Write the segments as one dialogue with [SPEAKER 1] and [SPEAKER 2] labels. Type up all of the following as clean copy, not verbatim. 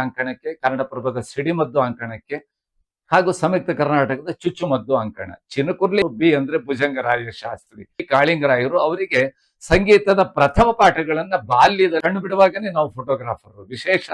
[SPEAKER 1] ಅಂಕಣಕ್ಕೆ, ಕನ್ನಡಪ್ರಭದ ಸಿಡಿಮದ್ದು ಅಂಕಣಕ್ಕೆ ಹಾಗೂ ಸಂಯುಕ್ತ ಕರ್ನಾಟಕದ ಚುಚ್ಚುಮದ್ದು ಅಂಕಣ. ಚಿನಕುರ್ಲಿ ಬಿ ಅಂದ್ರೆ ಭುಜಂಗರಾಯ ಶಾಸ್ತ್ರಿ, ಕಾಳಿಂಗರಾಯರು ಅವರಿಗೆ ಸಂಗೀತದ ಪ್ರಥಮ ಪಾಠಗಳನ್ನ ಬಾಲ್ಯದ ಕಣ್ಣು ಬಿಡುವಾಗನೇ ನಾವು ಫೋಟೋಗ್ರಾಫರ್. ವಿಶೇಷ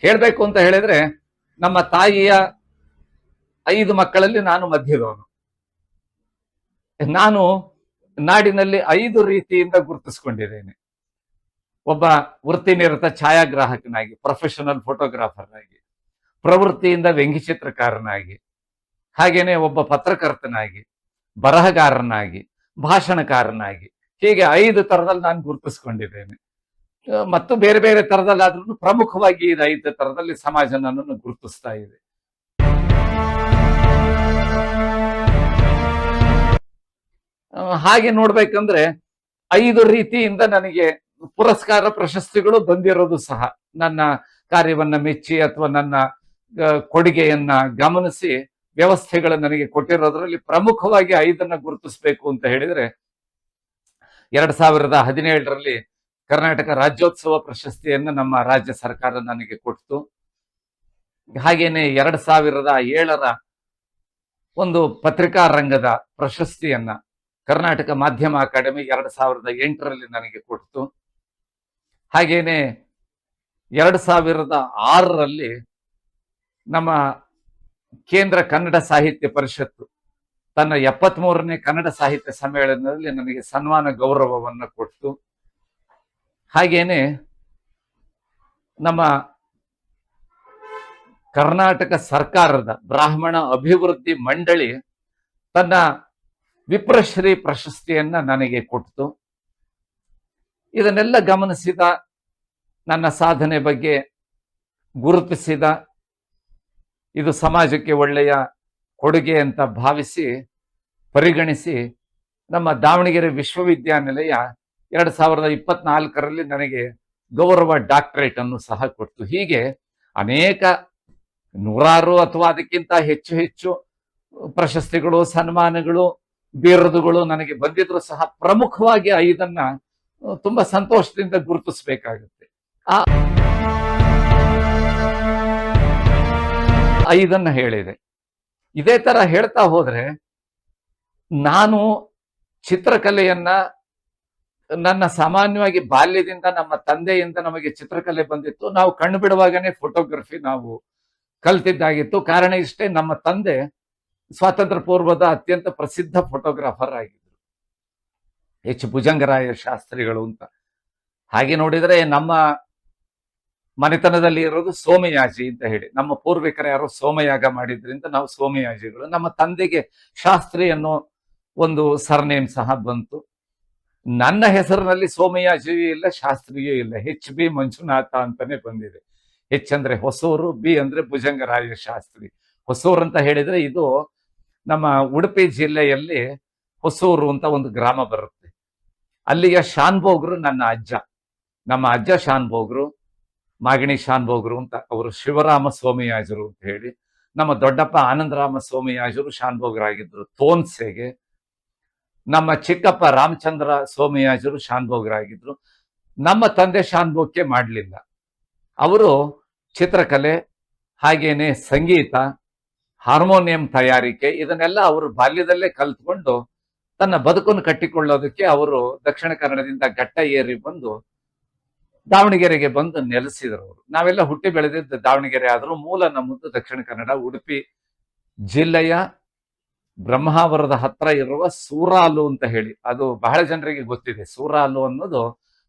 [SPEAKER 1] ಹೇಳ್ಬೇಕು ಅಂತ ಹೇಳಿದ್ರೆ, ನಮ್ಮ ತಾಯಿಯ 5 ಮಕ್ಕಳಲ್ಲಿ ನಾನು ಮಧ್ಯದವನು. ನಾನು ನಾಡಿನಲ್ಲಿ 5 ರೀತಿಯಿಂದ ಗುರುತಿಸ್ಕೊಂಡಿದ್ದೇನೆ. ಒಬ್ಬ ವೃತ್ತಿನಿರತ ಛಾಯಾಗ್ರಾಹಕನಾಗಿ, ಪ್ರೊಫೆಷನಲ್ ಫೋಟೋಗ್ರಾಫರ್ ಆಗಿ, ಪ್ರವೃತ್ತಿಯಿಂದ ವ್ಯಂಗ್ಯಚಿತ್ರಕಾರನಾಗಿ, ಹಾಗೇನೆ ಒಬ್ಬ ಪತ್ರಕರ್ತನಾಗಿ, ಬರಹಗಾರನಾಗಿ, ಭಾಷಣಕಾರನಾಗಿ, ಹೀಗೆ 5 ತರದಲ್ಲಿ ನಾನು ಗುರುತಿಸ್ಕೊಂಡಿದ್ದೇನೆ. ಮತ್ತು ಬೇರೆ ಬೇರೆ ತರದಲ್ಲಾದ್ರೂ ಪ್ರಮುಖವಾಗಿ ಇದು 5 ತರದಲ್ಲಿ ಸಮಾಜ ನನ್ನನ್ನು ಗುರುತಿಸ್ತಾ ಇದೆ. ಹಾಗೆ ನೋಡ್ಬೇಕಂದ್ರೆ 5 ರೀತಿಯಿಂದ ನನಗೆ ಪುರಸ್ಕಾರ ಪ್ರಶಸ್ತಿಗಳು ಬಂದಿರೋದು ಸಹ, ನನ್ನ ಕಾರ್ಯವನ್ನ ಮೆಚ್ಚಿ ಅಥವಾ ನನ್ನ ಕೊಡುಗೆಯನ್ನ ಗಮನಿಸಿ ವ್ಯವಸ್ಥೆಗಳು ನನಗೆ ಕೊಟ್ಟಿರೋದ್ರಲ್ಲಿ ಪ್ರಮುಖವಾಗಿ 5 ಗುರುತಿಸ್ಬೇಕು ಅಂತ ಹೇಳಿದ್ರೆ, 2017ರಲ್ಲಿ ಕರ್ನಾಟಕ ರಾಜ್ಯೋತ್ಸವ ಪ್ರಶಸ್ತಿಯನ್ನು ನಮ್ಮ ರಾಜ್ಯ ಸರ್ಕಾರ ನನಗೆ ಕೊಡ್ತು. ಹಾಗೇನೆ 2007ರ ಒಂದು ಪತ್ರಿಕಾ ರಂಗದ ಪ್ರಶಸ್ತಿಯನ್ನ ಕರ್ನಾಟಕ ಮಾಧ್ಯಮ ಅಕಾಡೆಮಿ 2008ರಲ್ಲಿ ನನಗೆ ಕೊಡ್ತು. ಹಾಗೇನೆ 2006ರಲ್ಲಿ ನಮ್ಮ ಕೇಂದ್ರ ಕನ್ನಡ ಸಾಹಿತ್ಯ ಪರಿಷತ್ತು ತನ್ನ 73ನೇ ಕನ್ನಡ ಸಾಹಿತ್ಯ ಸಮ್ಮೇಳನದಲ್ಲಿ ನನಗೆ ಸನ್ಮಾನ ಗೌರವವನ್ನು ಕೊಡ್ತು. ಹಾಗೇನೆ ನಮ್ಮ ಕರ್ನಾಟಕ ಸರ್ಕಾರದ ಬ್ರಾಹ್ಮಣ ಅಭಿವೃದ್ಧಿ ಮಂಡಳಿ ತನ್ನ ವಿಪ್ರಶ್ರೀ ಪ್ರಶಸ್ತಿಯನ್ನ ನನಗೆ ಕೊಡ್ತು. ಇದನ್ನೆಲ್ಲ ಗಮನಿಸಿದ, ನನ್ನ ಸಾಧನೆ ಬಗ್ಗೆ ಗುರುತಿಸಿದ, ಇದು ಸಮಾಜಕ್ಕೆ ಒಳ್ಳೆಯ ಕೊಡುಗೆ ಅಂತ ಭಾವಿಸಿ ಪರಿಗಣಿಸಿ ನಮ್ಮ ದಾವಣಗೆರೆ ವಿಶ್ವವಿದ್ಯಾನಿಲಯ 2024ರಲ್ಲಿ ನನಗೆ ಗೌರವ ಡಾಕ್ಟರೇಟ್ ಅನ್ನು ಸಹ ಕೊಡ್ತು. ಹೀಗೆ ಅನೇಕ ನೂರಾರು ಅಥವಾ ಅದಕ್ಕಿಂತ ಹೆಚ್ಚು ಹೆಚ್ಚು ಪ್ರಶಸ್ತಿಗಳು, ಸನ್ಮಾನಗಳು, ಬಿರುದುಗಳು ನನಗೆ ಬಂದಿದ್ರು ಸಹ ಪ್ರಮುಖವಾಗಿ 5 ತುಂಬಾ ಸಂತೋಷದಿಂದ ಗುರುತಿಸಬೇಕಾಗುತ್ತೆ. ಆ 5 ಹೇಳಿದೆ. ಇದೇ ತರ ಹೇಳ್ತಾ ಹೋದ್ರೆ, ನಾನು ಚಿತ್ರಕಲೆಯನ್ನ ನನ್ನ ಸಾಮಾನ್ಯವಾಗಿ ಬಾಲ್ಯದಿಂದ ನಮ್ಮ ತಂದೆಯಿಂದ ನಮಗೆ ಚಿತ್ರಕಲೆ ಬಂದಿತ್ತು. ನಾವು ಕಣ್ಣು ಬಿಡುವಾಗನೇ ಫೋಟೋಗ್ರಫಿ ನಾವು ಕಲ್ತಿದ್ದಾಗಿತ್ತು. ಕಾರಣ ಇಷ್ಟೇ, ನಮ್ಮ ತಂದೆ ಸ್ವಾತಂತ್ರ್ಯ ಪೂರ್ವದ ಅತ್ಯಂತ ಪ್ರಸಿದ್ಧ ಫೋಟೋಗ್ರಾಫರ್ ಆಗಿದ್ರು, ಎಚ್ ಭುಜಂಗರಾಯ ಶಾಸ್ತ್ರಿಗಳು ಅಂತ. ಹಾಗೆ ನೋಡಿದ್ರೆ ನಮ್ಮ ಮನೆತನದಲ್ಲಿ ಇರೋದು ಸೋಮಯಾಜಿ ಅಂತ ಹೇಳಿ, ನಮ್ಮ ಪೂರ್ವಿಕರು ಯಾರೋ ಸೋಮಯಾಗ ಮಾಡಿದ್ರಿಂದ ನಾವು ಸೋಮಯಾಜಿಗಳು. ನಮ್ಮ ತಂದೆಗೆ ಶಾಸ್ತ್ರಿ ಅನ್ನೋ ಒಂದು ಸರ್ನೇಮ್ ಸಹ ಬಂತು. ನನ್ನ ಹೆಸರಿನಲ್ಲಿ ಸೋಮಯಾಜಿಯೂ ಇಲ್ಲ, ಶಾಸ್ತ್ರಿಯೂ ಇಲ್ಲ, HB ಮಂಜುನಾಥ ಅಂತಾನೆ ಬಂದಿದೆ. H ಅಂದ್ರೆ ಹೊಸೂರು, B ಅಂದ್ರೆ ಭುಜಂಗರಾಯ ಶಾಸ್ತ್ರಿ. ಹೊಸೂರು ಅಂತ ಹೇಳಿದ್ರೆ ಇದು ನಮ್ಮ ಉಡುಪಿ ಜಿಲ್ಲೆಯಲ್ಲಿ ಹೊಸೂರು ಅಂತ ಒಂದು ಗ್ರಾಮ ಬರುತ್ತೆ. ಅಲ್ಲಿಯ ಶಾನ್ಭೋಗ್ರು ನನ್ನ ಅಜ್ಜ. ನಮ್ಮ ಅಜ್ಜ ಶಾನ್ಭೋಗ್ರು, ಮಾಗಣಿ ಶಾನ್ಭೋಗ್ರು ಅಂತ, ಅವರು ಶಿವರಾಮ ಸೋಮಯಾಜರು ಅಂತ ಹೇಳಿ. ನಮ್ಮ ದೊಡ್ಡಪ್ಪ ಆನಂದರಾಮ ಸೋಮಯಾಜರು ಶಾನ್ಭೋಗ್ರಾಗಿದ್ರು ತೋನ್ಸೆಗೆ. ನಮ್ಮ ಚಿಕ್ಕಪ್ಪ ರಾಮಚಂದ್ರ ಸೋಮಯಾಜರು ಶಾನ್ಭೋಗ್ರಾಗಿದ್ರು. ನಮ್ಮ ತಂದೆ ಶಾನ್ಭೋಗ್ಕೆ ಮಾಡಲಿಲ್ಲ. ಅವರು ಚಿತ್ರಕಲೆ, ಹಾಗೇನೆ ಸಂಗೀತ, ಹಾರ್ಮೋನಿಯಂ ತಯಾರಿಕೆ, ಇದನ್ನೆಲ್ಲ ಅವರು ಬಾಲ್ಯದಲ್ಲೇ ಕಲ್ತ್ಕೊಂಡು ತನ್ನ ಬದುಕನ್ನು ಕಟ್ಟಿಕೊಳ್ಳೋದಕ್ಕೆ ಅವರು ದಕ್ಷಿಣ ಕನ್ನಡದಿಂದ ಘಟ್ಟ ಏರಿ ಬಂದು ದಾವಣಗೆರೆಗೆ ಬಂದು ನೆಲೆಸಿದರು. ಅವರು ನಾವೆಲ್ಲ ಹುಟ್ಟಿ ಬೆಳೆದಿದ್ದ ದಾವಣಗೆರೆ ಆದರೂ ಮೂಲ ನಮ್ಮದು ದಕ್ಷಿಣ ಕನ್ನಡ, ಉಡುಪಿ ಜಿಲ್ಲೆಯ ಬ್ರಹ್ಮಾವರದ ಹತ್ರ ಇರುವ ಸೂರಾಲು ಅಂತ ಹೇಳಿ. ಅದು ಬಹಳ ಜನರಿಗೆ ಗೊತ್ತಿದೆ. ಸೂರಾಲು ಅನ್ನೋದು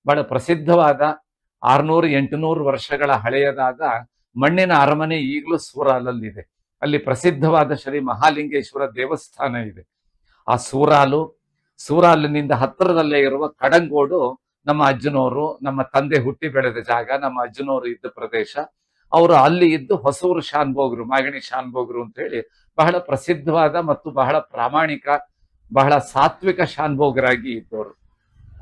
[SPEAKER 1] ಬಹಳ ಪ್ರಸಿದ್ಧವಾದ 600-800 ವರ್ಷಗಳ ಹಳೆಯದಾದ ಮಣ್ಣಿನ ಅರಮನೆ ಈಗಲೂ ಸೂರಾಲಲ್ಲಿದೆ. ಅಲ್ಲಿ ಪ್ರಸಿದ್ಧವಾದ ಶ್ರೀ ಮಹಾಲಿಂಗೇಶ್ವರ ದೇವಸ್ಥಾನ ಇದೆ. ಆ ಸೂರಾಲಿನಿಂದ ಹತ್ತಿರದಲ್ಲೇ ಇರುವ ಕಡಂಗೋಡು ನಮ್ಮ ಅಜ್ಜನವರು, ನಮ್ಮ ತಂದೆ ಹುಟ್ಟಿ ಬೆಳೆದ ಜಾಗ, ನಮ್ಮ ಅಜ್ಜನವರು ಇದ್ದ ಪ್ರದೇಶ. ಅವರು ಅಲ್ಲಿ ಇದ್ದು ಹೊಸೂರು ಶಾನ್ಭೋಗ್ರು, ಮಾಗಣಿ ಶಾನ್ಭೋಗ್ರು ಅಂತ ಹೇಳಿ ಬಹಳ ಪ್ರಸಿದ್ಧವಾದ ಮತ್ತು ಬಹಳ ಪ್ರಾಮಾಣಿಕ, ಬಹಳ ಸಾತ್ವಿಕ ಶಾನ್ಭೋಗ್ರಾಗಿ ಇದ್ದವರು.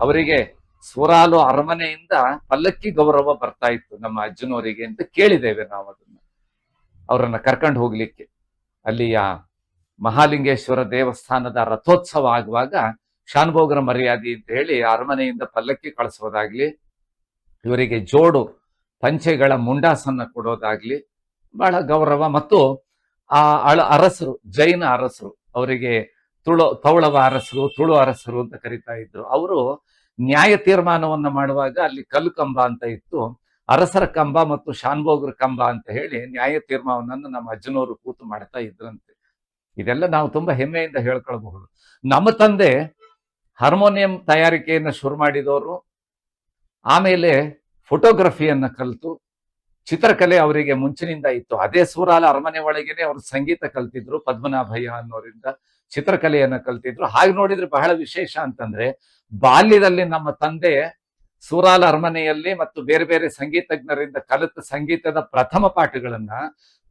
[SPEAKER 1] ಅವರಿಗೆ ಸೂರಾಲು ಅರಮನೆಯಿಂದ ಪಲ್ಲಕ್ಕಿ ಗೌರವ ಬರ್ತಾ ಇತ್ತು ನಮ್ಮ ಅಜ್ಜನವರಿಗೆ ಅಂತ ಕೇಳಿದ್ದೇವೆ ನಾವು. ಅದನ್ನ ಅವರನ್ನ ಕರ್ಕೊಂಡು ಹೋಗ್ಲಿಕ್ಕೆ ಅಲ್ಲಿಯ ಮಹಾಲಿಂಗೇಶ್ವರ ದೇವಸ್ಥಾನದ ರಥೋತ್ಸವ ಆಗುವಾಗ ಶಾನುಭೋಗರ ಮರ್ಯಾದೆ ಅಂತ ಹೇಳಿ ಅರಮನೆಯಿಂದ ಪಲ್ಲಕ್ಕಿ ಕಳಿಸೋದಾಗ್ಲಿ, ಇವರಿಗೆ ಜೋಡು ಪಂಚೆಗಳ ಮುಂಡಾಸನ್ನ ಕೊಡೋದಾಗ್ಲಿ ಬಹಳ ಗೌರವ. ಮತ್ತು ಆ ಅರಸರು, ಜೈನ ಅರಸರು, ಅವರಿಗೆ ತೌಳವ ಅರಸರು, ತುಳು ಅರಸರು ಅಂತ ಕರಿತಾ ಇದ್ರು. ಅವರು ನ್ಯಾಯ ತೀರ್ಮಾನವನ್ನ ಮಾಡುವಾಗ ಅಲ್ಲಿ ಕಲ್ಲು ಕಂಬ ಅಂತ ಇತ್ತು, ಅರಸರ ಕಂಬ ಮತ್ತು ಶಾನುಭೋಗರ ಕಂಬ ಅಂತ ಹೇಳಿ ನ್ಯಾಯ ತೀರ್ಮಾನವನ್ನು ನಮ್ಮ ಅಜ್ಜನವರು ಕೂತು ಮಾಡ್ತಾ ಇದ್ರಂತೆ. ಇದೆಲ್ಲ ನಾವು ತುಂಬಾ ಹೆಮ್ಮೆಯಿಂದ ಹೇಳ್ಕೊಳ್ಬಹುದು. ನಮ್ಮ ತಂದೆ ಹಾರ್ಮೋನಿಯಂ ತಯಾರಿಕೆಯನ್ನ ಶುರು ಮಾಡಿದವರು, ಆಮೇಲೆ ಫೋಟೋಗ್ರಫಿಯನ್ನ ಕಲಿತು, ಚಿತ್ರಕಲೆ ಅವರಿಗೆ ಮುಂಚಿನಿಂದ ಇತ್ತು. ಅದೇ ಸೂರಾಲ ಅರಮನೆ ಒಳಗೇನೆ ಅವರು ಸಂಗೀತ ಕಲ್ತಿದ್ರು, ಪದ್ಮನಾಭಯ್ಯ ಅನ್ನೋರಿಂದ ಚಿತ್ರಕಲೆಯನ್ನ ಕಲ್ತಿದ್ರು. ಹಾಗೆ ನೋಡಿದ್ರೆ ಬಹಳ ವಿಶೇಷ ಅಂತಂದ್ರೆ, ಬಾಲ್ಯದಲ್ಲಿ ನಮ್ಮ ತಂದೆ ಸೂರಾಲ ಅರಮನೆಯಲ್ಲಿ ಮತ್ತು ಬೇರೆ ಬೇರೆ ಸಂಗೀತಜ್ಞರಿಂದ ಕಲಿತ ಸಂಗೀತದ ಪ್ರಥಮ ಪಾಠಗಳನ್ನ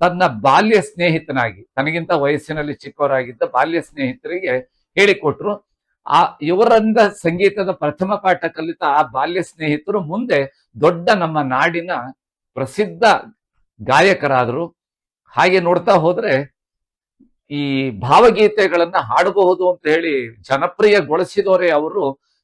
[SPEAKER 1] ತನ್ನ ಬಾಲ್ಯ ಸ್ನೇಹಿತನಾಗಿ, ತನಗಿಂತ ವಯಸ್ಸಿನಲ್ಲಿ ಚಿಕ್ಕವರಾಗಿದ್ದ ಬಾಲ್ಯ ಸ್ನೇಹಿತರಿಗೆ ಹೇಳಿಕೊಟ್ರು. ಇವರಿಂದ ಸಂಗೀತದ ಪ್ರಥಮ ಪಾಠ ಕಲಿತ ಆ ಬಾಲ್ಯ ಸ್ನೇಹಿತರು ಮುಂದೆ ದೊಡ್ಡ ನಮ್ಮ ನಾಡಿನ ಪ್ರಸಿದ್ಧ ಗಾಯಕರಾದರು. ಹಾಗೆ ನೋಡ್ತಾ ಹೋದ್ರೆ ಈ ಭಾವಗೀತೆಗಳನ್ನ ಹಾಡಬಹುದು ಅಂತ ಹೇಳಿ ಜನಪ್ರಿಯಗೊಳಿಸಿದವರೇ ಅವರು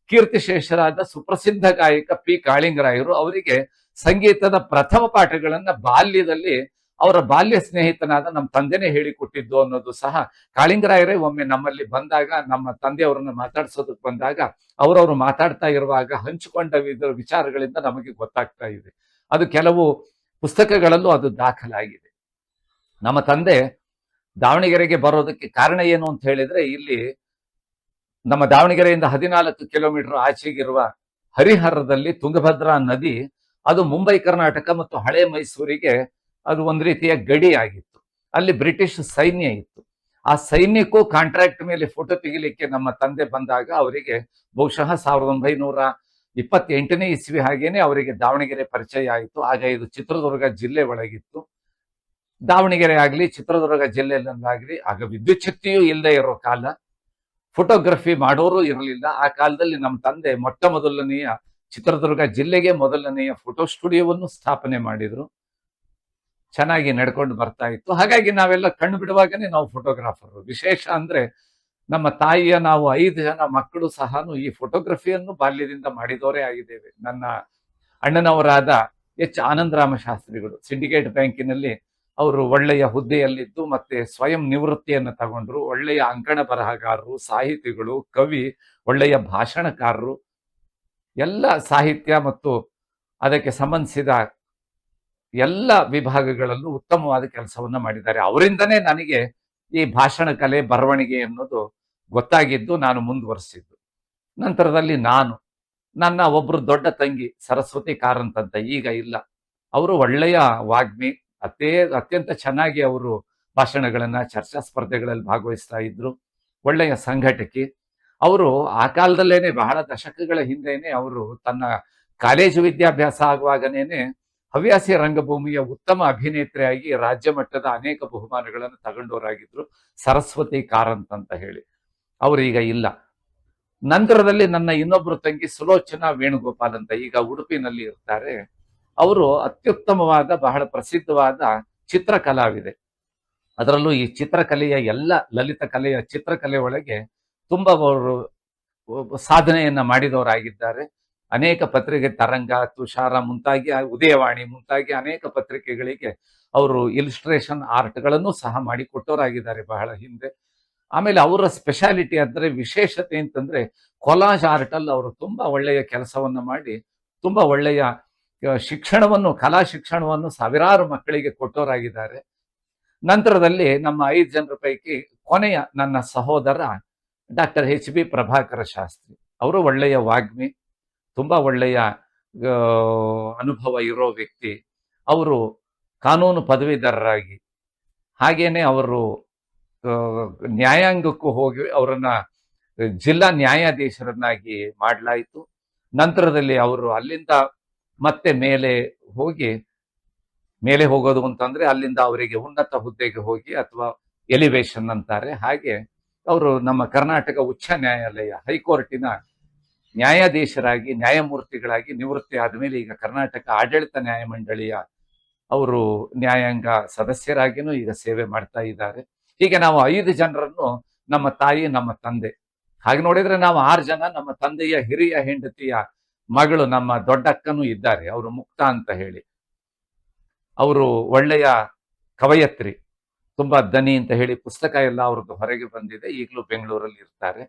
[SPEAKER 1] ಕೀರ್ತಿಶೇಷರಾದ ಸುಪ್ರಸಿದ್ಧ ಗಾಯಕ ಪಿ ಕಾಳಿಂಗರಾಯರು. ಅವರಿಗೆ ಸಂಗೀತದ ಪ್ರಥಮ ಪಾಠಗಳನ್ನ ಬಾಲ್ಯದಲ್ಲಿ ಅವರ ಬಾಲ್ಯ ಸ್ನೇಹಿತನಾದ ನಮ್ಮ ತಂದೆನೇ ಹೇಳಿಕೊಟ್ಟಿದ್ದು ಅನ್ನೋದು ಸಹ ಕಾಳಿಂಗರಾಯರೇ ಒಮ್ಮೆ ನಮ್ಮಲ್ಲಿ ಬಂದಾಗ, ನಮ್ಮ ತಂದೆಯವರನ್ನ ಮಾತಾಡ್ಸೋದಕ್ಕೆ ಬಂದಾಗ ಅವರವರು ಮಾತಾಡ್ತಾ ಇರುವಾಗ ಹಂಚಿಕೊಂಡ ವಿಚಾರಗಳಿಂದ ನಮಗೆ ಗೊತ್ತಾಗ್ತಾ ಇದೆ. ಅದು ಕೆಲವು ಪುಸ್ತಕಗಳಲ್ಲೂ ಅದು ದಾಖಲಾಗಿದೆ. ನಮ್ಮ ತಂದೆ ದಾವಣಗೆರೆಗೆ ಬರೋದಕ್ಕೆ ಕಾರಣ ಏನು ಅಂತ ಹೇಳಿದ್ರೆ, ಇಲ್ಲಿ ನಮ್ಮ ದಾವಣಗೆರೆಯಿಂದ 14 ಕಿಲೋಮೀಟರ್ ಆಚೆಗಿರುವ ಹರಿಹರದಲ್ಲಿ ತುಂಗಭದ್ರಾ ನದಿ, ಅದು ಮುಂಬೈ ಕರ್ನಾಟಕ ಮತ್ತು ಹಳೆ ಮೈಸೂರಿಗೆ ಅದು ಒಂದು ರೀತಿಯ ಗಡಿ ಆಗಿತ್ತು. ಅಲ್ಲಿ ಬ್ರಿಟಿಷ್ ಸೈನ್ಯ ಇತ್ತು. ಆ ಸೈನ್ಯಕ್ಕೂ ಕಾಂಟ್ರಾಕ್ಟ್ ಮೇಲೆ ಫೋಟೋ ತೆಗಿಲಿಕ್ಕೆ ನಮ್ಮ ತಂದೆ ಬಂದಾಗ ಅವರಿಗೆ ಬಹುಶಃ 1928ನೇ ಇಸ್ವಿ ಹಾಗೇನೆ ಅವರಿಗೆ ದಾವಣಗೆರೆ ಪರಿಚಯ ಆಯಿತು. ಆಗ ಇದು ಚಿತ್ರದುರ್ಗ ಜಿಲ್ಲೆ ಒಳಗಿತ್ತು. ದಾವಣಗೆರೆ ಆಗ್ಲಿ, ಚಿತ್ರದುರ್ಗ ಜಿಲ್ಲೆಯಲ್ಲಾಗ್ಲಿ ಆಗ ವಿದ್ಯುತ್ ಶಕ್ತಿಯೂ ಇಲ್ಲದೆ ಇರೋ ಕಾಲ, ಫೋಟೋಗ್ರಫಿ ಮಾಡೋರು ಇರಲಿಲ್ಲ. ಆ ಕಾಲದಲ್ಲಿ ನಮ್ಮ ತಂದೆ ಮೊಟ್ಟ ಮೊದಲನೆಯ ಚಿತ್ರದುರ್ಗ ಜಿಲ್ಲೆಗೆ ಮೊದಲನೆಯ ಫೋಟೋ ಸ್ಟುಡಿಯೋವನ್ನು ಸ್ಥಾಪನೆ ಮಾಡಿದ್ರು. ಚೆನ್ನಾಗಿ ನಡ್ಕೊಂಡು ಬರ್ತಾ ಇತ್ತು. ಹಾಗಾಗಿ ನಾವೆಲ್ಲ ಕಣ್ಣು ಬಿಡುವಾಗನೇ ನಾವು ಫೋಟೋಗ್ರಾಫರ್. ವಿಶೇಷ ಅಂದ್ರೆ ನಮ್ಮ ತಾಯಿಯ ನಾವು 5 ಜನ ಮಕ್ಕಳು ಸಹ ಈ ಫೋಟೋಗ್ರಫಿಯನ್ನು ಬಾಲ್ಯದಿಂದ ಮಾಡಿದವರೇ ಆಗಿದ್ದೇವೆ. ನನ್ನ ಅಣ್ಣನವರಾದ ಎಚ್ ಆನಂದರಾಮ ಶಾಸ್ತ್ರಿಗಳು ಸಿಂಡಿಕೇಟ್ ಬ್ಯಾಂಕಿನಲ್ಲಿ ಅವರು ಒಳ್ಳೆಯ ಹುದ್ದೆಯಲ್ಲಿದ್ದು ಮತ್ತೆ ಸ್ವಯಂ ನಿವೃತ್ತಿಯನ್ನು ತಗೊಂಡ್ರು. ಒಳ್ಳೆಯ ಅಂಕಣ ಬರಹಗಾರರು, ಸಾಹಿತಿಗಳು, ಕವಿ, ಒಳ್ಳೆಯ ಭಾಷಣಕಾರರು, ಎಲ್ಲ ಸಾಹಿತ್ಯ ಮತ್ತು ಅದಕ್ಕೆ ಸಂಬಂಧಿಸಿದ ಎಲ್ಲ ವಿಭಾಗಗಳಲ್ಲೂ ಉತ್ತಮವಾದ ಕೆಲಸವನ್ನ ಮಾಡಿದ್ದಾರೆ. ಅವರಿಂದನೇ ನನಗೆ ಈ ಭಾಷಣ ಕಲೆ, ಬರವಣಿಗೆ ಅನ್ನೋದು ಗೊತ್ತಾಗಿದ್ದು, ನಾನು ಮುಂದುವರಿಸಿದ್ದು. ನಂತರದಲ್ಲಿ ನನ್ನ ಒಬ್ರು ದೊಡ್ಡ ತಂಗಿ ಸರಸ್ವತಿ ಕಾರಂತ್ ಅಂತ, ಈಗ ಇಲ್ಲ. ಅವರು ಒಳ್ಳೆಯ ವಾಗ್ಮಿ, ಅತ್ಯಂತ ಚೆನ್ನಾಗಿ ಅವರು ಭಾಷಣಗಳನ್ನ, ಚರ್ಚಾ ಸ್ಪರ್ಧೆಗಳಲ್ಲಿ ಭಾಗವಹಿಸ್ತಾ ಇದ್ರು. ಒಳ್ಳೆಯ ಸಂಘಟಕಿ. ಅವರು ಆ ಕಾಲದಲ್ಲೇನೆ, ಬಹಳ ದಶಕಗಳ ಹಿಂದೆನೆ ಅವರು ತನ್ನ ಕಾಲೇಜು ವಿದ್ಯಾಭ್ಯಾಸ ಆಗುವಾಗನೇನೆ ಹವ್ಯಾಸಿ ರಂಗಭೂಮಿಯ ಉತ್ತಮ ಅಭಿನೇತ್ರಿಯಾಗಿ ರಾಜ್ಯ ಮಟ್ಟದ ಅನೇಕ ಬಹುಮಾನಗಳನ್ನು ತಗೊಂಡವರಾಗಿದ್ರು, ಸರಸ್ವತಿ ಕಾರಂತ್ ಅಂತ ಹೇಳಿ. ಅವರು ಈಗ ಇಲ್ಲ. ನಂತರದಲ್ಲಿ ನನ್ನ ಇನ್ನೊಬ್ರು ತಂಗಿ ಸುಲೋಚನಾ ವೇಣುಗೋಪಾಲ್ ಅಂತ, ಈಗ ಉಡುಪಿನಲ್ಲಿ ಇರ್ತಾರೆ. ಅವರು ಅತ್ಯುತ್ತಮವಾದ, ಬಹಳ ಪ್ರಸಿದ್ಧವಾದ ಚಿತ್ರಕಲಾವಿದೆ. ಅದರಲ್ಲೂ ಈ ಚಿತ್ರಕಲೆಯ ಎಲ್ಲ ಲಲಿತ ಕಲೆಯ ಚಿತ್ರಕಲೆ ಒಳಗೆ ತುಂಬಾ ಅವರು ಸಾಧನೆಯನ್ನ ಮಾಡಿದವರಾಗಿದ್ದಾರೆ. ಅನೇಕ ಪತ್ರಿಕೆ, ತರಂಗ, ತುಷಾರ ಮುಂತಾಗಿ, ಉದಯವಾಣಿ ಮುಂತಾಗಿ ಅನೇಕ ಪತ್ರಿಕೆಗಳಿಗೆ ಅವರು ಇಲಿಸ್ಟ್ರೇಷನ್ ಆರ್ಟ್ಗಳನ್ನು ಸಹ ಮಾಡಿಕೊಟ್ಟವರಾಗಿದ್ದಾರೆ ಬಹಳ ಹಿಂದೆ. ಆಮೇಲೆ ಅವರ ಸ್ಪೆಷಾಲಿಟಿ ಅಂದ್ರೆ, ವಿಶೇಷತೆ ಅಂತಂದ್ರೆ, ಕೊಲಾಜ್ ಆರ್ಟ್ ಅಲ್ಲಿ ಅವರು ತುಂಬಾ ಒಳ್ಳೆಯ ಕೆಲಸವನ್ನ ಮಾಡಿ ತುಂಬಾ ಒಳ್ಳೆಯ ಶಿಕ್ಷಣವನ್ನು, ಕಲಾ ಶಿಕ್ಷಣವನ್ನು ಸಾವಿರಾರು ಮಕ್ಕಳಿಗೆ ಕೊಟ್ಟವರಾಗಿದ್ದಾರೆ. ನಂತರದಲ್ಲಿ ನಮ್ಮ 5 ಜನರ ಪೈಕಿ ಕೊನೆಯ ನನ್ನ ಸಹೋದರ ಡಾಕ್ಟರ್ HB ಪ್ರಭಾಕರ ಶಾಸ್ತ್ರಿ. ಅವರು ಒಳ್ಳೆಯ ವಾಗ್ಮಿ, ತುಂಬಾ ಒಳ್ಳೆಯ ಅನುಭವ ಇರೋ ವ್ಯಕ್ತಿ. ಅವರು ಕಾನೂನು ಪದವೀಧರರಾಗಿ, ಹಾಗೇನೆ ಅವರು ನ್ಯಾಯಾಂಗಕ್ಕೂ ಹೋಗಿ ಅವರನ್ನ ಜಿಲ್ಲಾ ನ್ಯಾಯಾಧೀಶರನ್ನಾಗಿ ಮಾಡಲಾಯಿತು. ನಂತರದಲ್ಲಿ ಅವರು ಅಲ್ಲಿಂದ ಮತ್ತೆ ಮೇಲೆ ಹೋಗೋದು ಅಂತಂದ್ರೆ, ಅಲ್ಲಿಂದ ಅವರಿಗೆ ಉನ್ನತ ಹುದ್ದೆಗೆ ಹೋಗಿ, ಅಥವಾ ಎಲಿವೇಶನ್ ಅಂತಾರೆ, ಹಾಗೆ ಅವರು ನಮ್ಮ ಕರ್ನಾಟಕ ಉಚ್ಚ ನ್ಯಾಯಾಲಯ, ಹೈಕೋರ್ಟಿನ ನ್ಯಾಯಾಧೀಶರಾಗಿ ನ್ಯಾಯಮೂರ್ತಿಗಳಾಗಿ ನಿವೃತ್ತಿ ಆದಮೇಲೆ ಈಗ ಕರ್ನಾಟಕ ಆಡಳಿತ ನ್ಯಾಯಮಂಡಳಿಯ ಅವರು ನ್ಯಾಯಾಂಗ ಸದಸ್ಯರಾಗಿನೂ ಈಗ ಸೇವೆ ಮಾಡ್ತಾ ಇದ್ದಾರೆ. ಹೀಗೆ ನಾವು 5 ಜನರನ್ನು, ನಮ್ಮ ತಾಯಿ, ನಮ್ಮ ತಂದೆ, ಹಾಗೆ ನೋಡಿದ್ರೆ ನಾವು 6 ಜನ. ನಮ್ಮ ತಂದೆಯ ಹಿರಿಯ ಹೆಂಡತಿಯ ಮಗಳು, ನಮ್ಮ ದೊಡ್ಡಕ್ಕನೂ ಇದ್ದಾರೆ, ಅವರು ಮುಕ್ತ ಅಂತ ಹೇಳಿ. ಅವರು ಒಳ್ಳೆಯ ಕವಯತ್ರಿ, ತುಂಬಾ ದನಿ ಅಂತ ಹೇಳಿ ಪುಸ್ತಕ ಎಲ್ಲ ಅವ್ರದ್ದು ಹೊರಗೆ ಬಂದಿದೆ. ಈಗಲೂ ಬೆಂಗಳೂರಲ್ಲಿ ಇರ್ತಾರೆ.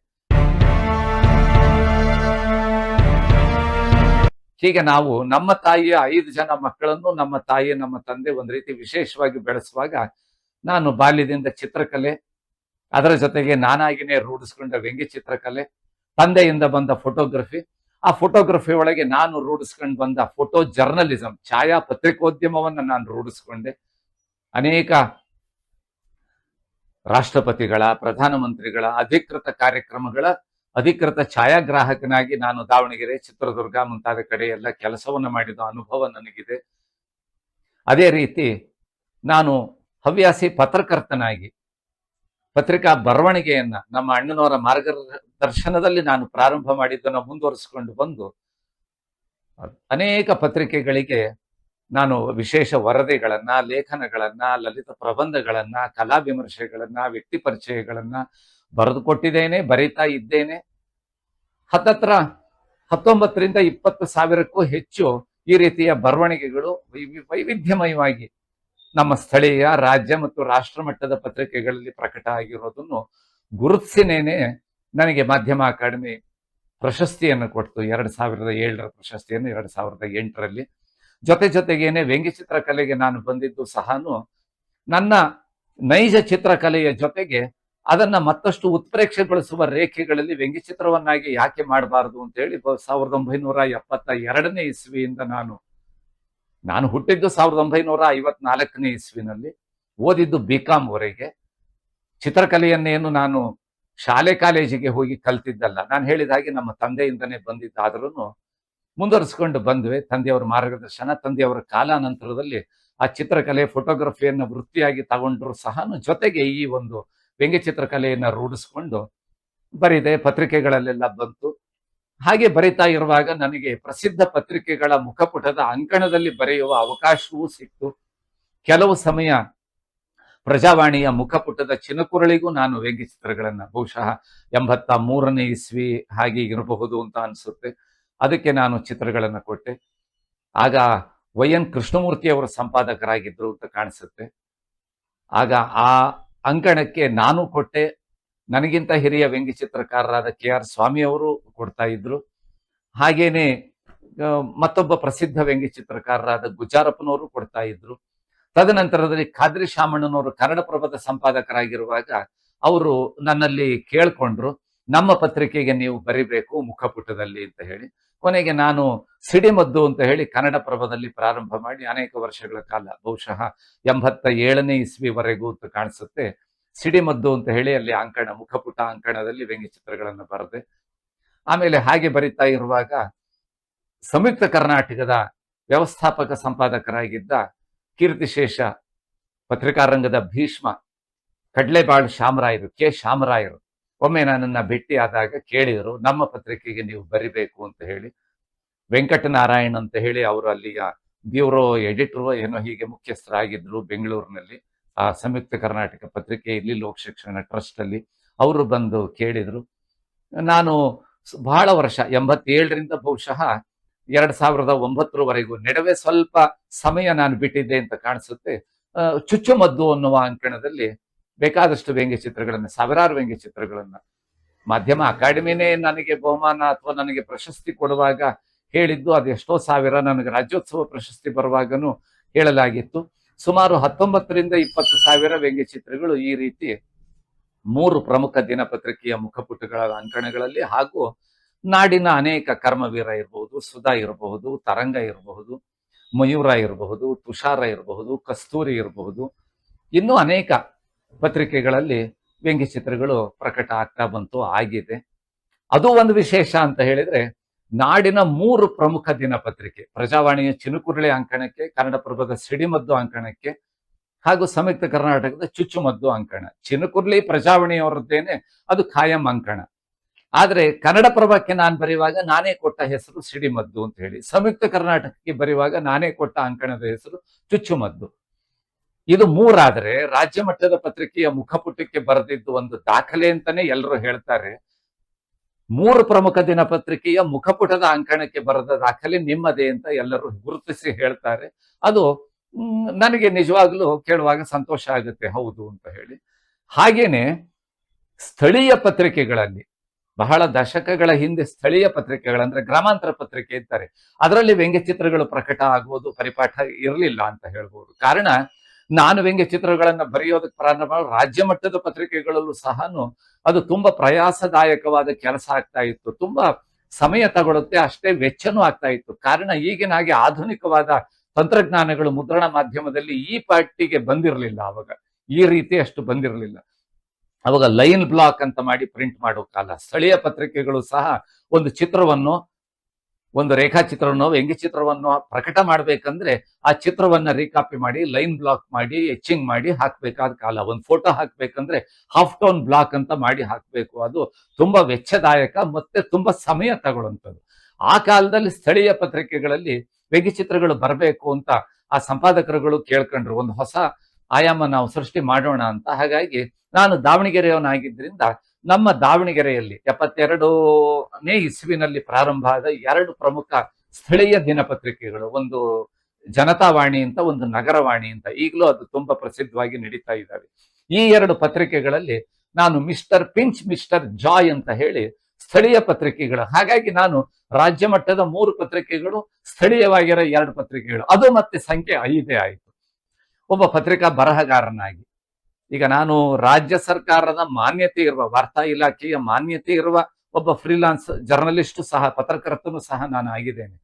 [SPEAKER 1] ಹೀಗೆ ನಾವು ನಮ್ಮ ತಾಯಿಯ 5 ಜನ ಮಕ್ಕಳನ್ನು, ನಮ್ಮ ತಾಯಿ ನಮ್ಮ ತಂದೆ ಒಂದು ರೀತಿ ವಿಶೇಷವಾಗಿ ಬೆಳೆಸುವಾಗ, ನಾನು ಬಾಲ್ಯದಿಂದ ಚಿತ್ರಕಲೆ, ಅದರ ಜೊತೆಗೆ ನಾನಾಗಿನೇ ರೂಢಿಸ್ಕೊಂಡ ವ್ಯಂಗ್ಯ ಚಿತ್ರಕಲೆ, ತಂದೆಯಿಂದ ಬಂದ ಫೋಟೋಗ್ರಫಿ, ಆ ಫೋಟೋಗ್ರಫಿ ಒಳಗೆ ನಾನು ರೂಢಿಸ್ಕೊಂಡು ಬಂದ ಫೋಟೋ ಜರ್ನಲಿಸಂ, ಛಾಯಾ ಪತ್ರಿಕೋದ್ಯಮವನ್ನು ನಾನು ರೂಢಿಸ್ಕೊಂಡೆ. ಅನೇಕ ರಾಷ್ಟ್ರಪತಿಗಳ, ಪ್ರಧಾನಮಂತ್ರಿಗಳ ಅಧಿಕೃತ ಕಾರ್ಯಕ್ರಮಗಳ ಅಧಿಕೃತ ಛಾಯಾಗ್ರಾಹಕನಾಗಿ ನಾನು ದಾವಣಗೆರೆ, ಚಿತ್ರದುರ್ಗ ಮುಂತಾದ ಕಡೆ ಎಲ್ಲ ಕೆಲಸವನ್ನು ಮಾಡಿದ ಅನುಭವ ನನಗಿದೆ. ಅದೇ ರೀತಿ ನಾನು ಹವ್ಯಾಸಿ ಪತ್ರಕರ್ತನಾಗಿ ಪತ್ರಿಕಾ ಬರವಣಿಗೆಯನ್ನ ನಮ್ಮ ಅಣ್ಣನವರ ಮಾರ್ಗದರ್ಶನದಲ್ಲಿ ನಾನು ಪ್ರಾರಂಭ ಮಾಡಿದ್ದನ್ನು ಮುಂದುವರಿಸಿಕೊಂಡು ಬಂದು ಅನೇಕ ಪತ್ರಿಕೆಗಳಿಗೆ ನಾನು ವಿಶೇಷ ವರದಿಗಳನ್ನ, ಲೇಖನಗಳನ್ನ, ಲಲಿತ ಪ್ರಬಂಧಗಳನ್ನ, ಕಲಾ ವಿಮರ್ಶೆಗಳನ್ನ, ವ್ಯಕ್ತಿ ಪರಿಚಯಗಳನ್ನ ಬರೆದು ಕೊಟ್ಟಿದ್ದೇನೆ, ಬರೀತಾ ಇದ್ದೇನೆ. ಹತ್ತತ್ರ 19ರಿಂದ 20 ಸಾವಿರಕ್ಕೂ ಹೆಚ್ಚು ಈ ರೀತಿಯ ಬರವಣಿಗೆಗಳು ವೈವಿಧ್ಯಮಯವಾಗಿ ನಮ್ಮ ಸ್ಥಳೀಯ, ರಾಜ್ಯ ಮತ್ತು ರಾಷ್ಟ್ರ ಮಟ್ಟದ ಪತ್ರಿಕೆಗಳಲ್ಲಿ ಪ್ರಕಟ ಆಗಿರೋದನ್ನು ಗುರುತಿಸಿನೇನೆ ನನಗೆ ಮಾಧ್ಯಮ ಅಕಾಡೆಮಿ ಪ್ರಶಸ್ತಿಯನ್ನು ಕೊಡ್ತು. 2007ರ ಪ್ರಶಸ್ತಿಯನ್ನು 2008ರಲ್ಲಿ. ಜೊತೆಗೇನೆ ವ್ಯಂಗ್ಯ ಚಿತ್ರಕಲೆಗೆ ನಾನು ಬಂದಿದ್ದು ಸಹನು ನನ್ನ ನೈಜ ಚಿತ್ರಕಲೆಯ ಜೊತೆಗೆ ಅದನ್ನ ಮತ್ತಷ್ಟು ಉತ್ಪ್ರೇಕ್ಷೆಗೊಳಿಸುವ ರೇಖೆಗಳಲ್ಲಿ ವ್ಯಂಗ್ಯ ಚಿತ್ರವನ್ನಾಗಿ ಯಾಕೆ ಮಾಡಬಾರದು ಅಂತ ಹೇಳಿ 1972ನೇ ಇಸ್ವಿಯಿಂದ ನಾನು ಹುಟ್ಟಿದ್ದು 1954ನೇ ಇಸ್ವಿನಲ್ಲಿ, ಓದಿದ್ದು BCom ವರೆಗೆ. ಚಿತ್ರಕಲೆಯನ್ನೇನು ನಾನು ಶಾಲೆ ಕಾಲೇಜಿಗೆ ಹೋಗಿ ಕಲ್ತಿದ್ದಲ್ಲ. ನಾನು ಹೇಳಿದ ಹಾಗೆ ನಮ್ಮ ತಂದೆಯಿಂದನೇ ಬಂದಿದ್ದಾದ್ರೂ ಮುಂದುವರಿಸ್ಕೊಂಡು ಬಂದ್ವಿ. ತಂದೆಯವರ ಮಾರ್ಗದರ್ಶನ, ತಂದೆಯವರ ಕಾಲಾನಂತರದಲ್ಲಿ ಆ ಚಿತ್ರಕಲೆ, ಫೋಟೋಗ್ರಫಿಯನ್ನು ವೃತ್ತಿಯಾಗಿ ತಗೊಂಡ್ರು ಸಹ ಜೊತೆಗೆ ಈ ಒಂದು ವ್ಯಂಗ್ಯ ಚಿತ್ರಕಲೆಯನ್ನ ರೂಢಿಸ್ಕೊಂಡು ಬರೀದೆ. ಪತ್ರಿಕೆಗಳಲ್ಲೆಲ್ಲ ಬಂತು. ಹಾಗೆ ಬರಿತಾ ಇರುವಾಗ ನನಗೆ ಪ್ರಸಿದ್ಧ ಪತ್ರಿಕೆಗಳ ಮುಖಪುಟದ ಅಂಕಣದಲ್ಲಿ ಬರೆಯುವ ಅವಕಾಶವೂ ಸಿಕ್ತು. ಕೆಲವು ಸಮಯ ಪ್ರಜಾವಾಣಿಯ ಮುಖಪುಟದ ಚಿನಕುರಳಿಗೂ ನಾನು ವ್ಯಂಗ್ಯ ಚಿತ್ರಗಳನ್ನ, ಬಹುಶಃ 83ನೇ ಇಸ್ವಿ ಹಾಗೆ ಇರಬಹುದು ಅಂತ ಅನ್ಸುತ್ತೆ, ಅದಕ್ಕೆ ನಾನು ಚಿತ್ರಗಳನ್ನ ಕೊಟ್ಟೆ. ಆಗ YN ಕೃಷ್ಣಮೂರ್ತಿ ಅವರು ಸಂಪಾದಕರಾಗಿದ್ರು ಅಂತ ಕಾಣಿಸುತ್ತೆ. ಆಗ ಆ ಅಂಕಣಕ್ಕೆ ನಾನು ಕೊಟ್ಟೆ. ನನಗಿಂತ ಹಿರಿಯ ವ್ಯಂಗ್ಯ ಚಿತ್ರಕಾರರಾದ KR ಸ್ವಾಮಿ ಅವರು ಕೊಡ್ತಾ ಇದ್ರು. ಹಾಗೇನೆ ಮತ್ತೊಬ್ಬ ಪ್ರಸಿದ್ಧ ವ್ಯಂಗ್ಯ ಚಿತ್ರಕಾರರಾದ ಗುಜ್ಜಾರಪ್ಪನವರು ಕೊಡ್ತಾ ಇದ್ರು. ತದನಂತರದಲ್ಲಿ ಖಾದ್ರಿ ಶಾಮಣ್ಣನವರು ಕನ್ನಡಪ್ರಭದ ಸಂಪಾದಕರಾಗಿರುವಾಗ ಅವರು ನನ್ನಲ್ಲಿ ಕೇಳ್ಕೊಂಡ್ರು, ನಮ್ಮ ಪತ್ರಿಕೆಗೆ ನೀವು ಬರಿಬೇಕು ಮುಖಪುಟದಲ್ಲಿ ಅಂತ ಹೇಳಿ. ಕೊನೆಗೆ ನಾನು ಸಿಡಿಮದ್ದು ಅಂತ ಹೇಳಿ ಕನ್ನಡಪ್ರಭದಲ್ಲಿ ಪ್ರಾರಂಭ ಮಾಡಿ ಅನೇಕ ವರ್ಷಗಳ ಕಾಲ, ಬಹುಶಃ 87ನೇ ಇಸ್ವಿವರೆಗೂ ಅಂತ ಕಾಣಿಸುತ್ತೆ, ಸಿಡಿಮದ್ದು ಅಂತ ಹೇಳಿ ಅಲ್ಲಿ ಅಂಕಣ, ಮುಖಪುಟ ಅಂಕಣದಲ್ಲಿ ವ್ಯಂಗ್ಯ ಚಿತ್ರಗಳನ್ನು ಬರೆದೆ. ಆಮೇಲೆ ಹಾಗೆ ಬರಿತಾ ಇರುವಾಗ ಸಂಯುಕ್ತ ಕರ್ನಾಟಕದ ವ್ಯವಸ್ಥಾಪಕ ಸಂಪಾದಕರಾಗಿದ್ದ ಕೀರ್ತಿಶೇಷ ಪತ್ರಿಕಾರಂಗದ ಭೀಷ್ಮ ಕಡ್ಲೆಬಾಳ್ ಶಾಮರಾಯರು, ಕೆ ಶಾಮರಾಯರು ಒಮ್ಮೆ ನನ್ನನ್ನ ಭೇಟಿ ಆದಾಗ ಕೇಳಿದರು, ನಮ್ಮ ಪತ್ರಿಕೆಗೆ ನೀವು ಬರಿಬೇಕು ಅಂತ ಹೇಳಿ. ವೆಂಕಟನಾರಾಯಣ್ ಅಂತ ಹೇಳಿ ಅವರು ಅಲ್ಲಿಯ ಬ್ಯೂರೋ ಎಡಿಟರ್ ಏನೋ ಹೀಗೆ ಮುಖ್ಯಸ್ಥರಾಗಿದ್ರು ಬೆಂಗಳೂರಿನಲ್ಲಿ, ಆ ಸಂಯುಕ್ತ ಕರ್ನಾಟಕ ಪತ್ರಿಕೆಯಲ್ಲಿ ಲೋಕ ಶಿಕ್ಷಣ ಟ್ರಸ್ಟ್ ಅಲ್ಲಿ. ಅವರು ಬಂದು ಕೇಳಿದ್ರು. ನಾನು ಬಹಳ ವರ್ಷ 87ರಿಂದ ಬಹುಶಃ 2009ರವರೆಗೂ ನಡುವೆ ಸ್ವಲ್ಪ ಸಮಯ ನಾನು ಬಿಟ್ಟಿದ್ದೆ ಅಂತ ಕಾಣಿಸುತ್ತೆ. ಚುಚ್ಚುಮದ್ದು ಅನ್ನುವ ಅಂಕಣದಲ್ಲಿ ಬೇಕಾದಷ್ಟು ವ್ಯಂಗ್ಯ ಚಿತ್ರಗಳನ್ನ, ಸಾವಿರಾರು ವ್ಯಂಗ್ಯ ಚಿತ್ರಗಳನ್ನ, ಮಾಧ್ಯಮ ಅಕಾಡೆಮಿನೇ ನನಗೆ ಬಹುಮಾನ ಅಥವಾ ನನಗೆ ಪ್ರಶಸ್ತಿ ಕೊಡುವಾಗ ಹೇಳಿದ್ದು ಅದೆಷ್ಟೋ ಸಾವಿರ, ನನಗೆ ರಾಜ್ಯೋತ್ಸವ ಪ್ರಶಸ್ತಿ ಬರುವಾಗನೂ ಹೇಳಲಾಗಿತ್ತು. ಸುಮಾರು 19ರಿಂದ 20 ಸಾವಿರ ವ್ಯಂಗ್ಯ ಚಿತ್ರಗಳು ಈ ರೀತಿ 3 ಪ್ರಮುಖ ದಿನಪತ್ರಿಕೆಯ ಮುಖಪುಟಗಳ ಅಂಕಣಗಳಲ್ಲಿ, ಹಾಗೂ ನಾಡಿನ ಅನೇಕ ಕರ್ಮವೀರ ಇರಬಹುದು, ಸುಧಾ ಇರಬಹುದು, ತರಂಗ ಇರಬಹುದು, ಮಯೂರ ಇರಬಹುದು, ತುಷಾರ ಇರಬಹುದು, ಕಸ್ತೂರಿ ಇರಬಹುದು, ಇನ್ನೂ ಅನೇಕ ಪತ್ರಿಕೆಗಳಲ್ಲಿ ವ್ಯಂಗ್ಯ ಚಿತ್ರಗಳು ಪ್ರಕಟ ಆಗ್ತಾ ಬಂತು, ಆಗಿದೆ. ಅದು ಒಂದು ವಿಶೇಷ ಅಂತ ಹೇಳಿದ್ರೆ, ನಾಡಿನ 3 ಪ್ರಮುಖ ದಿನಪತ್ರಿಕೆ, ಪ್ರಜಾವಾಣಿಯ ಚಿನುಕುರಳಿ ಅಂಕಣಕ್ಕೆ, ಕನ್ನಡಪ್ರಭದ ಸಿಡಿಮದ್ದು ಅಂಕಣಕ್ಕೆ, ಹಾಗೂ ಸಂಯುಕ್ತ ಕರ್ನಾಟಕದ ಚುಚ್ಚುಮದ್ದು ಅಂಕಣ. ಚಿನುಕುರ್ಲಿ ಪ್ರಜಾವಾಣಿಯವರದ್ದೇನೆ, ಅದು ಖಾಯಂ ಅಂಕಣ. ಆದ್ರೆ ಕನ್ನಡಪ್ರಭಕ್ಕೆ ನಾನು ಬರೆಯುವಾಗ ನಾನೇ ಕೊಟ್ಟ ಹೆಸರು ಸಿಡಿಮದ್ದು ಅಂತ ಹೇಳಿ, ಸಂಯುಕ್ತ ಕರ್ನಾಟಕಕ್ಕೆ ಬರೆಯುವಾಗ ನಾನೇ ಕೊಟ್ಟ ಅಂಕಣದ ಹೆಸರು ಚುಚ್ಚುಮದ್ದು. ಇದು ಮೂರಾದ್ರೆ ರಾಜ್ಯ ಮಟ್ಟದ ಪತ್ರಿಕೆಯ ಮುಖಪುಟಕ್ಕೆ ಬರೆದಿದ್ದು ಒಂದು ದಾಖಲೆ ಅಂತಾನೆ ಎಲ್ಲರೂ ಹೇಳ್ತಾರೆ. 3 ಪ್ರಮುಖ ದಿನಪತ್ರಿಕೆಯ ಮುಖಪುಟದ ಅಂಕಣಕ್ಕೆ ಬರೆದ ದಾಖಲೆ ನಿಮ್ಮದೇ ಅಂತ ಎಲ್ಲರೂ ಗುರುತಿಸಿ ಹೇಳ್ತಾರೆ. ಅದು ನನಗೆ ನಿಜವಾಗ್ಲೂ ಕೇಳುವಾಗ ಸಂತೋಷ ಆಗುತ್ತೆ, ಹೌದು ಅಂತ ಹೇಳಿ. ಹಾಗೇನೆ ಸ್ಥಳೀಯ ಪತ್ರಿಕೆಗಳಲ್ಲಿ ಬಹಳ ದಶಕಗಳ ಹಿಂದೆ ಸ್ಥಳೀಯ ಪತ್ರಿಕೆಗಳಂದ್ರೆ ಗ್ರಾಮಾಂತರ ಪತ್ರಿಕೆ ಇರ್ತಾರೆ, ಅದರಲ್ಲಿ ವ್ಯಂಗ್ಯಚಿತ್ರಗಳು ಪ್ರಕಟ ಆಗುವುದು ಪರಿಪಾಠ ಇರಲಿಲ್ಲ ಅಂತ ಹೇಳ್ಬೋದು. ಕಾರಣ, ನಾನು ವ್ಯಂಗ್ಯಚಿತ್ರಗಳನ್ನ ಬರೆಯೋದಕ್ಕೆ ಪ್ರಾರಂಭ ರಾಜ್ಯ ಮಟ್ಟದ ಪತ್ರಿಕೆಗಳಲ್ಲೂ ಸಹ ಅದು ತುಂಬಾ ಪ್ರಯಾಸದಾಯಕವಾದ ಕೆಲಸ ಆಗ್ತಾ ಇತ್ತು, ತುಂಬಾ ಸಮಯ ತಗೊಳುತ್ತೆ, ಅಷ್ಟೇ ವೆಚ್ಚನೂ ಆಗ್ತಾ ಇತ್ತು. ಕಾರಣ, ಈಗಿನ ಹಾಗೆ ಆಧುನಿಕವಾದ ತಂತ್ರಜ್ಞಾನಗಳು ಮುದ್ರಣ ಮಾಧ್ಯಮದಲ್ಲಿ ಈ ಪಾರ್ಟಿಗೆ ಬಂದಿರಲಿಲ್ಲ. ಅವಾಗ ಈ ರೀತಿ ಅಷ್ಟು ಬಂದಿರಲಿಲ್ಲ. ಅವಾಗ ಲೈನ್ ಬ್ಲಾಕ್ ಅಂತ ಮಾಡಿ ಪ್ರಿಂಟ್ ಮಾಡೋ ಕಾಲ. ಸ್ಥಳೀಯ ಪತ್ರಿಕೆಗಳು ಸಹ ಒಂದು ಚಿತ್ರವನ್ನು, ಒಂದು ರೇಖಾಚಿತ್ರವನ್ನು, ವ್ಯಂಗ್ಯಚಿತ್ರವನ್ನು ಪ್ರಕಟ ಮಾಡ್ಬೇಕಂದ್ರೆ ಆ ಚಿತ್ರವನ್ನ ರೀಕಾಪಿ ಮಾಡಿ ಲೈನ್ ಬ್ಲಾಕ್ ಮಾಡಿ ಎಚಿಂಗ್ ಮಾಡಿ ಹಾಕ್ಬೇಕಾದ ಕಾಲ. ಒಂದು ಫೋಟೋ ಹಾಕ್ಬೇಕಂದ್ರೆ ಹಾಫ್ ಟೋನ್ ಬ್ಲಾಕ್ ಅಂತ ಮಾಡಿ ಹಾಕ್ಬೇಕು. ಅದು ತುಂಬಾ ವೆಚ್ಚದಾಯಕ ಮತ್ತೆ ತುಂಬಾ ಸಮಯ ತಗೊಳ್ಳುವಂಥದ್ದು. ಆ ಕಾಲದಲ್ಲಿ ಸ್ಥಳೀಯ ಪತ್ರಿಕೆಗಳಲ್ಲಿ ವ್ಯಂಗ್ಯಚಿತ್ರಗಳು ಬರಬೇಕು ಅಂತ ಆ ಸಂಪಾದಕರುಗಳು ಕೇಳ್ಕೊಂಡ್ರು, ಒಂದು ಹೊಸ ಆಯಾಮ ನಾವು ಸೃಷ್ಟಿ ಮಾಡೋಣ ಅಂತ. ಹಾಗಾಗಿ ನಾನು ದಾವಣಗೆರೆಯವನಾಗಿದ್ದರಿಂದ ನಮ್ಮ ದಾವಣಗೆರೆಯಲ್ಲಿ 72ನೇ ಇಸ್ವಿನಲ್ಲಿ ಪ್ರಾರಂಭ ಆದ 2 ಪ್ರಮುಖ ಸ್ಥಳೀಯ ದಿನಪತ್ರಿಕೆಗಳು, ಒಂದು ಜನತಾವಾಣಿ ಅಂತ, ಒಂದು ನಗರವಾಣಿ ಅಂತ, ಈಗಲೂ ಅದು ತುಂಬಾ ಪ್ರಸಿದ್ಧವಾಗಿ ನಡೀತಾ ಇದ್ದಾವೆ. ಈ 2 ಪತ್ರಿಕೆಗಳಲ್ಲಿ ನಾನು ಮಿಸ್ಟರ್ ಪಿಂಚ್, ಮಿಸ್ಟರ್ ಜಾಯ್ ಅಂತ ಹೇಳಿ ಸ್ಥಳೀಯ ಪತ್ರಿಕೆಗಳು. ಹಾಗಾಗಿ ನಾನು ರಾಜ್ಯ ಮಟ್ಟದ 3 ಪತ್ರಿಕೆಗಳು, ಸ್ಥಳೀಯವಾಗಿರೋ 2 ಪತ್ರಿಕೆಗಳು, ಅದು ಮತ್ತೆ ಸಂಖ್ಯೆ 5 ಆಯಿತು. ಒಬ್ಬ ಪತ್ರಿಕಾ ಬರಹಗಾರನಾಗಿ ಈಗ ನಾನು ರಾಜ್ಯ ಸರ್ಕಾರದ ಮಾನ್ಯತೆ ಇರುವ, ವಾರ್ತಾ ಇಲಾಖೆಯ ಮಾನ್ಯತೆ ಇರುವ ಒಬ್ಬ ಫ್ರೀಲಾನ್ಸ್ ಜರ್ನಲಿಸ್ಟ್ ಸಹ, ಪತ್ರಕರ್ತನೂ ಸಹ ನಾನು ಆಗಿದ್ದೇನೆ.